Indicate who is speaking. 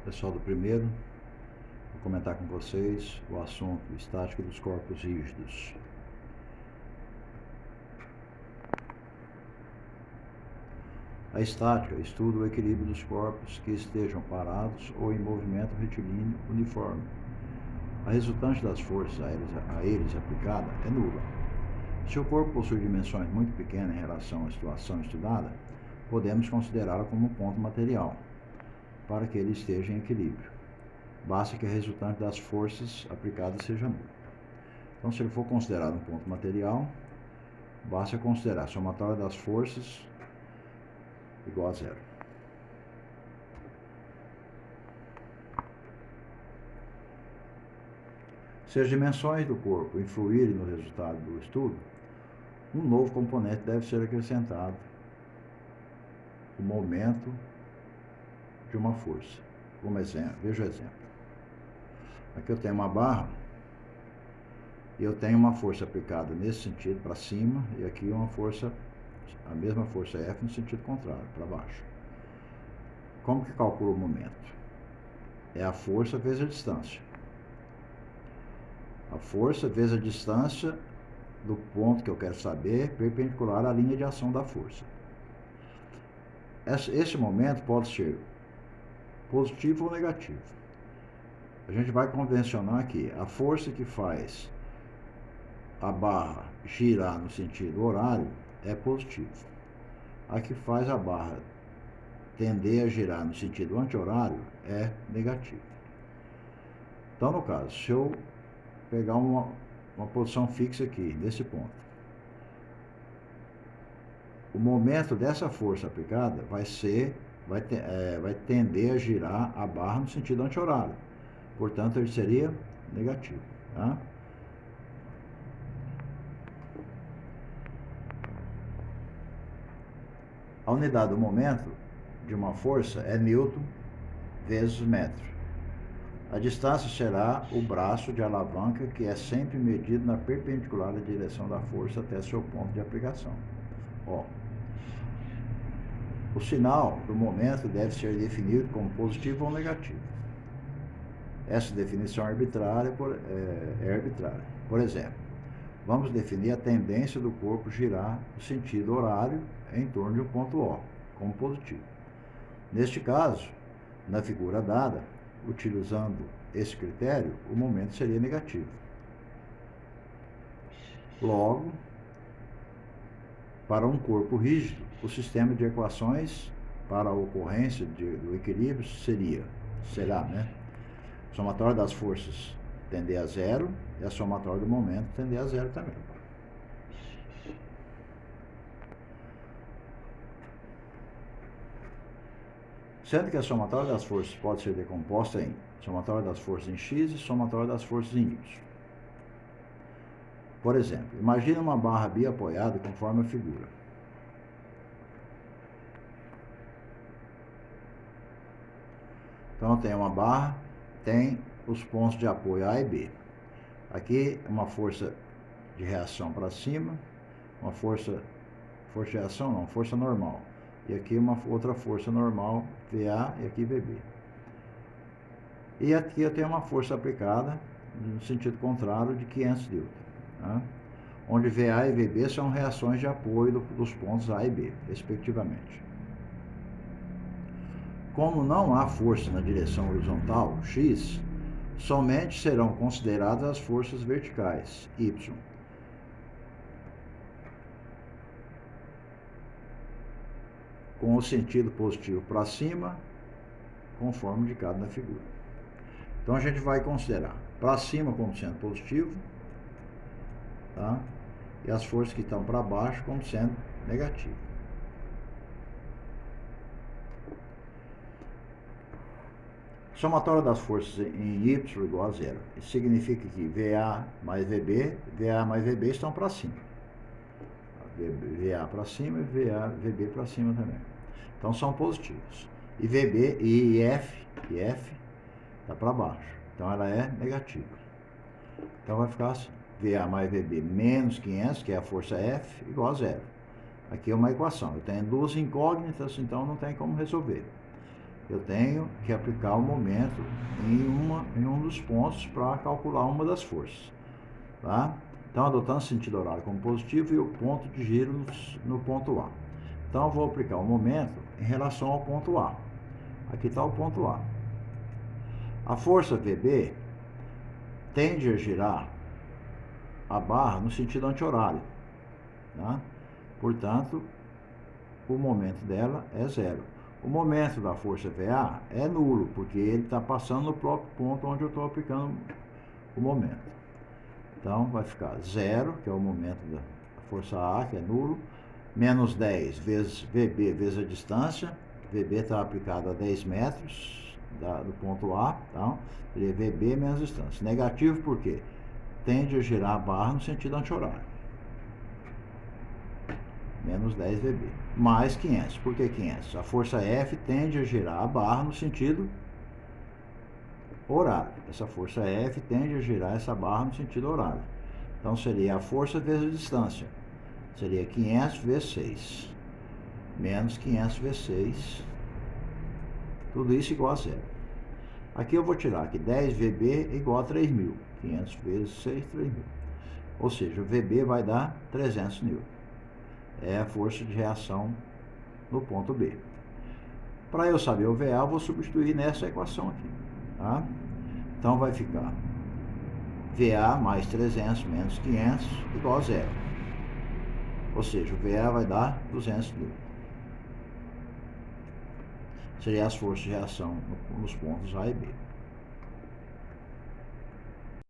Speaker 1: Pessoal do primeiro, vou comentar com vocês o assunto estática dos corpos rígidos. A estática estuda o equilíbrio dos corpos que estejam parados ou em movimento retilíneo uniforme. A resultante das forças a eles aplicada é nula. Se o corpo possui dimensões muito pequenas em relação à situação estudada, podemos considerá-lo como um ponto material, para que ele esteja em equilíbrio. Basta que a resultante das forças aplicadas seja nula. Então, se ele for considerado um ponto material, basta considerar a somatória das forças igual a zero. Se as dimensões do corpo influírem no resultado do estudo, um novo componente deve ser acrescentado, o momento de uma força. Como exemplo, veja o exemplo. Aqui eu tenho uma barra e eu tenho uma força aplicada nesse sentido para cima e aqui uma força, a mesma força F no sentido contrário, para baixo. Como que calcula o momento? É a força vezes a distância. A força vezes a distância do ponto que eu quero saber perpendicular à linha de ação da força. Esse momento pode ser positivo ou negativo. A gente vai convencionar que a força que faz a barra girar no sentido horário é positiva. A que faz a barra tender a girar no sentido anti-horário é negativa. Então, no caso, se eu pegar uma posição fixa aqui, nesse ponto, o momento dessa força aplicada vai tender a girar a barra no sentido anti-horário. Portanto, ele seria negativo. Tá? A unidade do momento de uma força é Newton vezes metro. A distância será o braço de alavanca, que é sempre medido na perpendicular da direção da força até seu ponto de aplicação. Ó, o sinal do momento deve ser definido como positivo ou negativo. Essa definição arbitrária é arbitrária. Por exemplo, vamos definir a tendência do corpo girar no sentido horário em torno de um ponto O, como positivo. Neste caso, na figura dada, utilizando esse critério, o momento seria negativo. Logo, para um corpo rígido, o sistema de equações para a ocorrência do equilíbrio será, a somatória das forças tender a zero e a somatória do momento tender a zero também. Sendo que a somatória das forças pode ser decomposta em somatória das forças em x e somatória das forças em y. Por exemplo, imagine uma barra biapoiada conforme a figura. Então, tem uma barra, tem os pontos de apoio A e B. Aqui, uma força de reação para cima, uma força de reação não, força normal. E aqui uma outra força normal, VA, e aqui VB. E aqui eu tenho uma força aplicada no sentido contrário de 500 N, tá? Onde VA e VB são reações de apoio dos pontos A e B, respectivamente. Como não há força na direção horizontal, X, somente serão consideradas as forças verticais, Y. Com o sentido positivo para cima, conforme indicado na figura. Então, a gente vai considerar para cima como sendo positivo, tá? E as forças que estão para baixo como sendo negativo. Somatória das forças em Y igual a zero. Isso significa que VA mais VB estão para cima. VA para cima e VB para cima também. Então, são positivos. E VB e F está para baixo. Então, ela é negativa. Então, vai ficar assim. VA mais VB menos 500, que é a força F, igual a zero. Aqui é uma equação. Eu tenho duas incógnitas, então não tem como resolver. eu tenho que aplicar o momento em um dos pontos para calcular uma das forças. Tá? Então, adotando sentido horário como positivo e o ponto de giro no ponto A. Então, eu vou aplicar o momento em relação ao ponto A. Aqui está o ponto A. A força VB tende a girar a barra no sentido anti-horário. Tá? Portanto, o momento dela é zero. O momento da força VA é nulo, porque ele está passando no próprio ponto onde eu estou aplicando o momento. Então, vai ficar zero, que é o momento da força A, que é nulo, menos 10 vezes VB vezes a distância. VB está aplicado a 10 metros do ponto A, então, seria VB menos distância. Negativo por quê? Tende a girar a barra no sentido anti-horário. Menos 10 VB. Mais 500. Por que 500? A força F tende a girar a barra no sentido horário. Essa força F tende a girar essa barra no sentido horário. Então, seria a força vezes a distância. Seria 500 vezes 6. Menos 500 vezes 6. Tudo isso igual a zero. Aqui eu vou tirar que 10 VB é igual a 3.000. 500 vezes 6, 3.000. Ou seja, o VB vai dar 300 N. É a força de reação no ponto B. Para eu saber o VA, eu vou substituir nessa equação aqui. Tá? Então, vai ficar VA mais 300 menos 500 igual a zero. Ou seja, o VA vai dar 200 N. Seria as forças de reação nos pontos A e B.